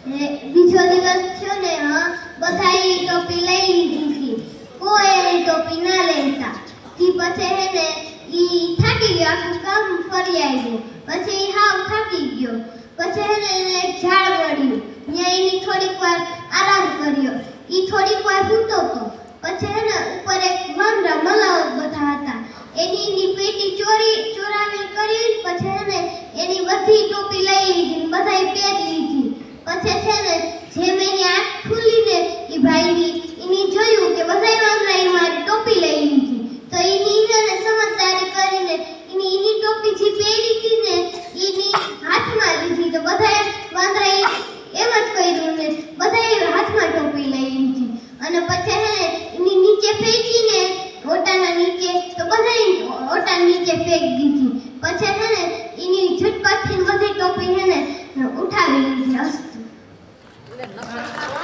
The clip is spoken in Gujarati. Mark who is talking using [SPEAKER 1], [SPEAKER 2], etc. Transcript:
[SPEAKER 1] બીજો દિવસ થયો ને બધાએ ટોપી લઈ લીધી હતી, કોઈ એની ટોપી ના લેતા. તી પછી હે ને ઈ થાકી ગયો, આખું કામ ફરી આવ્યો, પછી હાવ થાકી ગયો. પછી હે ને એને એક ઝાડ મળ્યું, ત્યાં એની થોડીક વાર આરામ કર્યો. ઈ થોડીક વાર સૂતો હતો. પછી હે ને ઉપર એક વાંદરા મલાવત બધા હતા, એની પેટી ચોરાવી કરી. પછી હે ને એની બધી ટોપી લઈ લીધી, બધાએ પહેરી લીધી. પછી છે ને જેમ એની આંખ ખુલીને એ ભાઈની એની જોયું કે બધા વાંદરાએ મારી ટોપી લઈ લીધી. તો એની છે ને સમજદારી કરીને એની ટોપી જે પહેરી હતી ને એની હાથમાં લીધી. તો બધા વાંદરાએ એમ જ કર્યું ને બધાએ હાથમાં ટોપી લઈ લીધી. અને પછી હે ને એની નીચે ફેંકીને ઓટાના નીચે, તો બધાએ ઓટા નીચે ફેંકી દીધી. પછી હે ને એની ઝટપટથી બધી ટોપી હે ને ઉઠાવી લીધી.